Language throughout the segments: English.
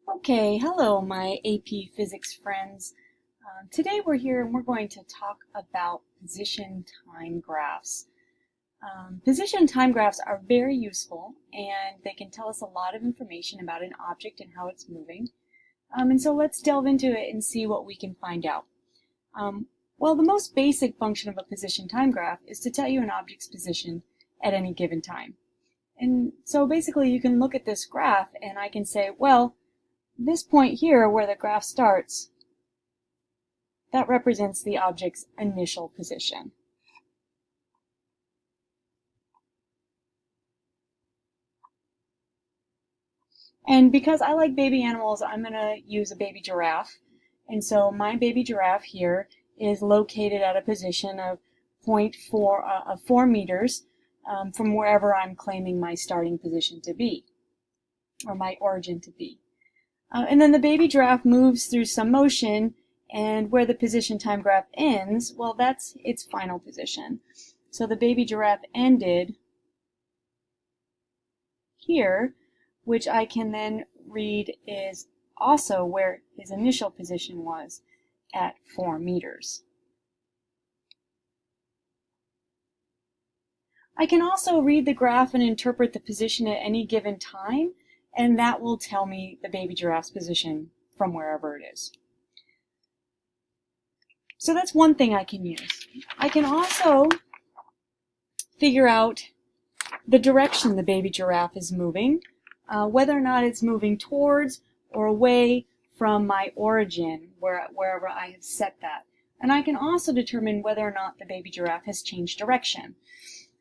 Okay, hello my AP Physics friends. Today we're here and we're going to talk about position time graphs. Position time graphs are very useful and they can tell us a lot of information about an object and how it's moving. And so let's delve into it and see what we can find out. Well, the most basic function of a position time graph is to tell you an object's position at any given time. And so basically you can look at this graph and I can say, well, this point here where the graph starts, that represents the object's initial position. And because I like baby animals, I'm going to use a baby giraffe. And so my baby giraffe here is located at a position of 4 meters from wherever I'm claiming my starting position to be, or my origin to be. And then the baby giraffe moves through some motion, and where the position time graph ends, well, that's its final position. So the baby giraffe ended here, which I can then read is also where his initial position was at 4 meters. I can also read the graph and interpret the position at any given time, and that will tell me the baby giraffe's position from wherever it is. So that's one thing I can use. I can also figure out the direction the baby giraffe is moving, whether or not it's moving towards or away from my origin, wherever I have set that. And I can also determine whether or not the baby giraffe has changed direction.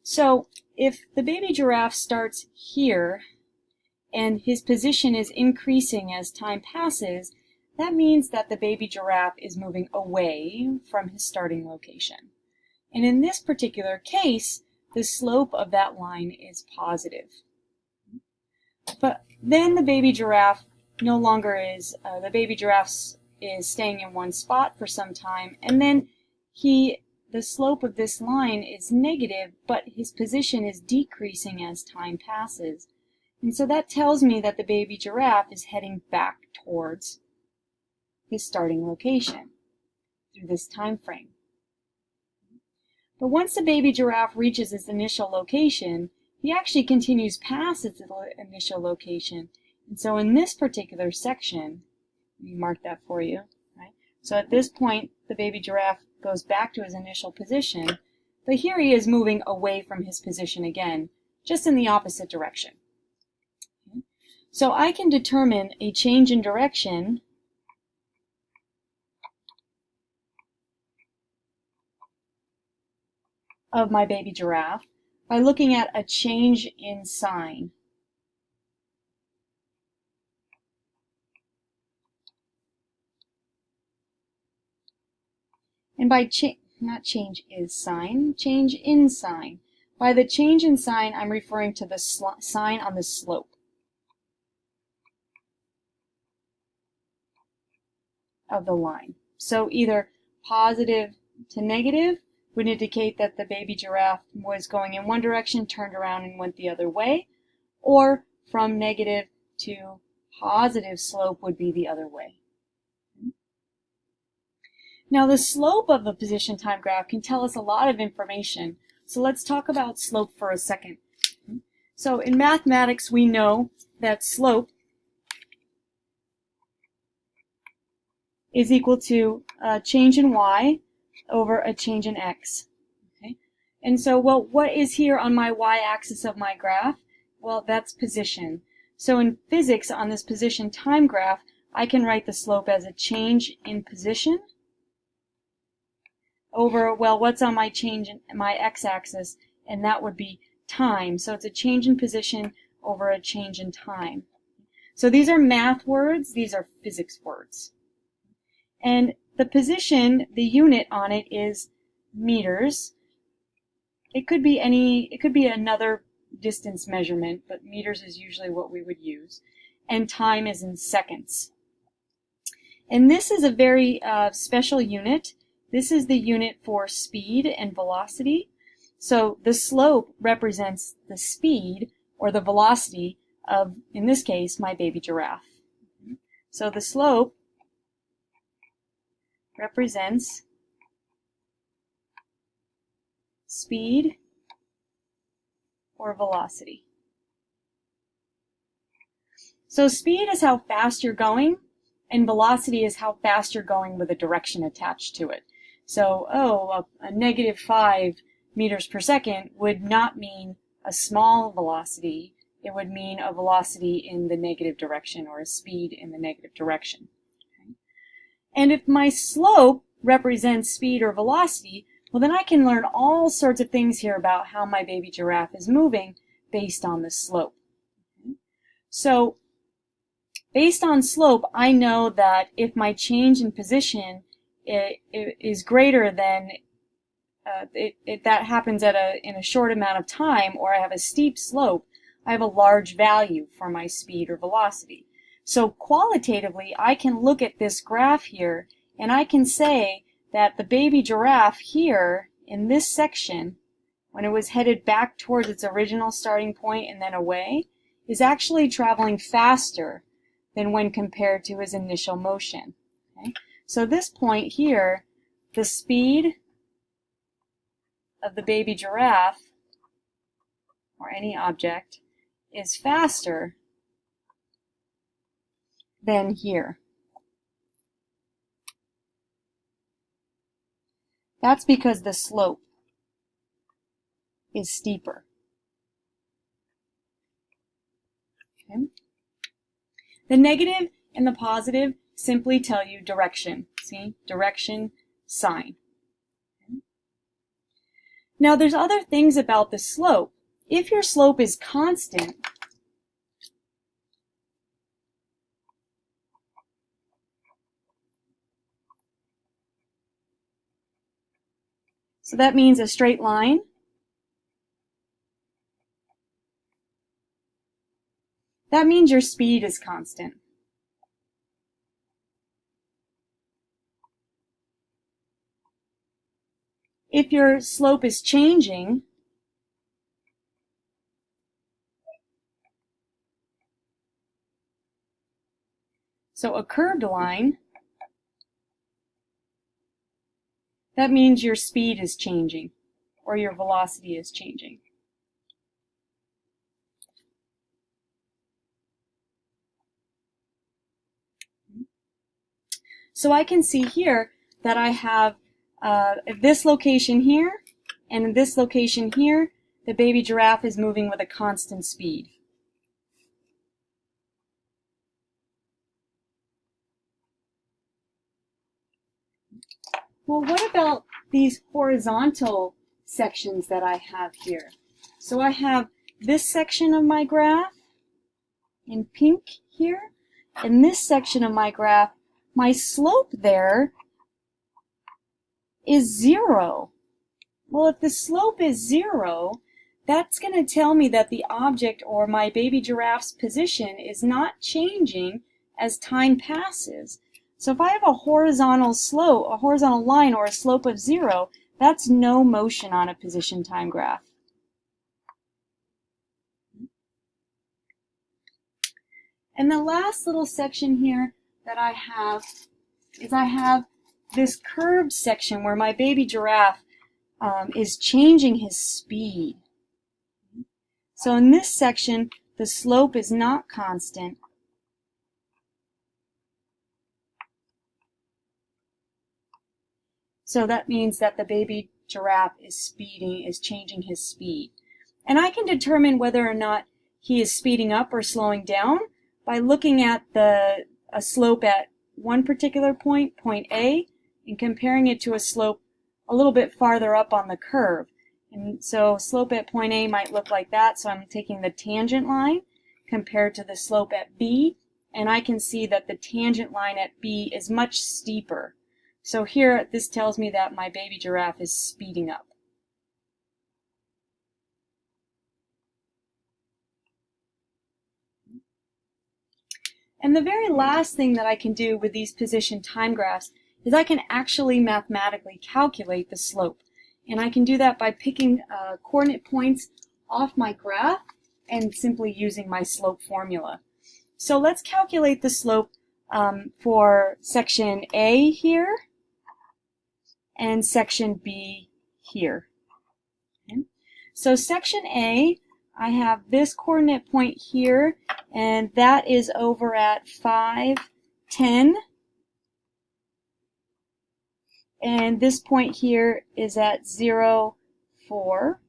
So if the baby giraffe starts here, and his position is increasing as time passes, that means that the baby giraffe is moving away from his starting location. And in this particular case, the slope of that line is positive. But then the baby giraffe no longer is, the baby giraffe is staying in one spot for some time, and then the slope of this line is negative, but his position is decreasing as time passes. And so that tells me that the baby giraffe is heading back towards his starting location through this time frame. But once the baby giraffe reaches its initial location, he actually continues past its initial location. And so in this particular section, let me mark that for you. Right? So at this point, the baby giraffe goes back to his initial position, but here he is moving away from his position again, just in the opposite direction. So I can determine a change in direction of my baby giraffe by looking at a change in sign. And by change in sign. By the change in sign, I'm referring to the sign on the slope of the line. So either positive to negative would indicate that the baby giraffe was going in one direction, turned around and went the other way, or from negative to positive slope would be the other way. Now the slope of a position time graph can tell us a lot of information, so let's talk about slope for a second. So in mathematics we know that slope is equal to a change in y over a change in x. Okay? And so, well, what is here on my y-axis of my graph? Well, that's position. So in physics, on this position time graph, I can write the slope as a change in position over, well, what's on my x-axis, and that would be time. So it's a change in position over a change in time. So these are math words, these are physics words. And the position, the unit on it is meters. It could be another distance measurement, but meters is usually what we would use. And time is in seconds. And this is a very special unit. This is the unit for speed and velocity. So the slope represents the speed or the velocity of, in this case, my baby giraffe. So the slope represents speed or velocity. So speed is how fast you're going, and velocity is how fast you're going with a direction attached to it. So, a -5 meters per second would not mean a small velocity. It would mean a velocity in the negative direction, or a speed in the negative direction. Okay? And if my slope represents speed or velocity, well, then I can learn all sorts of things here about how my baby giraffe is moving based on the slope. Okay? So, based on slope, I know that if my change in position is greater than that happens in a short amount of time, or I have a steep slope, I have a large value for my speed or velocity. So qualitatively, I can look at this graph here, and I can say that the baby giraffe here in this section, when it was headed back towards its original starting point and then away, is actually traveling faster than when compared to his initial motion. Okay? So this point here, the speed of the baby giraffe, or any object, is faster than here. That's because the slope is steeper. Okay? The negative and the positive simply tell you direction. See? Direction, sign. Okay? Now there's other things about the slope. If your slope is constant, so that means a straight line, that means your speed is constant. If your slope is changing, so a curved line, that means your speed is changing, or your velocity is changing. So I can see here that I have this location here, and in this location here, the baby giraffe is moving with a constant speed. Well, what about these horizontal sections that I have here? So I have this section of my graph in pink here, and this section of my graph, my slope there is 0. Well, if the slope is 0, that's going to tell me that the object, or my baby giraffe's position, is not changing as time passes. So if I have a horizontal slope, a horizontal line, or a slope of 0, that's no motion on a position time graph. And the last little section here that I have is I have this curved section where my baby giraffe is changing his speed. So in this section, the slope is not constant. So that means that the baby giraffe is changing his speed. And I can determine whether or not he is speeding up or slowing down by looking at a slope at one particular point, point A, and comparing it to a slope a little bit farther up on the curve. And so slope at point A might look like that, so I'm taking the tangent line compared to the slope at B, and I can see that the tangent line at B is much steeper. So here, this tells me that my baby giraffe is speeding up. And the very last thing that I can do with these position time graphs is I can actually mathematically calculate the slope. And I can do that by picking coordinate points off my graph and simply using my slope formula. So let's calculate the slope for section A here and section B here. Okay. So section A, I have this coordinate point here, and that is over at 5, 10. And this point here is at 0, 4.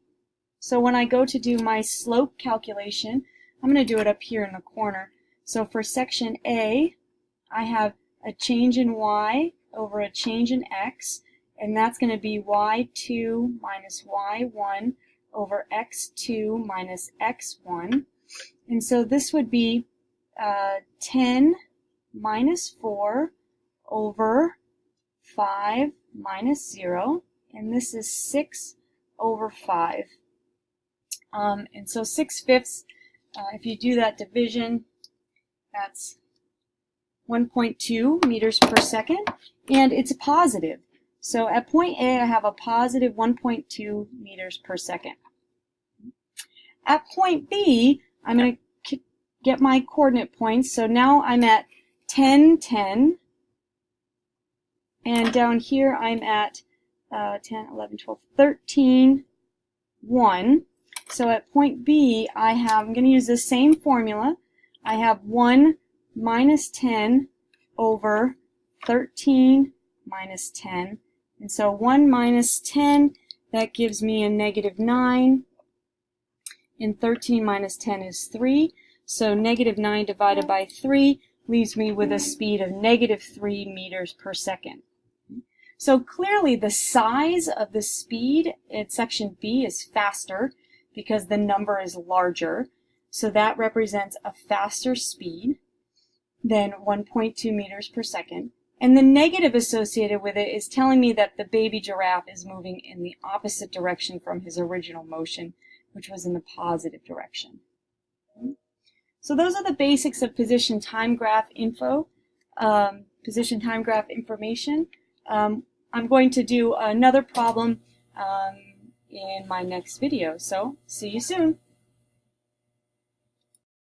So when I go to do my slope calculation, I'm going to do it up here in the corner. So for section A, I have a change in y over a change in x, and that's going to be y2 minus y1 over x2 minus x1. And so this would be 10 minus 4 over 5 minus 0, and this is 6 over 5. And so 6/5, if you do that division, that's 1.2 meters per second, and it's positive. So at point A, I have a positive 1.2 meters per second. At point B, I'm going to get my coordinate points. So now I'm at 10, 10, and down here I'm at 10, 11, 12, 13, 1. So at point B, I'm going to use the same formula. I have 1 minus 10 over 13 minus 10. And so 1 minus 10, that gives me a negative 9. And 13 minus 10 is 3. So negative 9 divided by 3 leaves me with a speed of negative 3 meters per second. So clearly the size of the speed in section B is faster because the number is larger. So that represents a faster speed than 1.2 meters per second. And the negative associated with it is telling me that the baby giraffe is moving in the opposite direction from his original motion, which was in the positive direction. So those are the basics of position time graph info, position time graph information. I'm going to do another problem in my next video, so see you soon.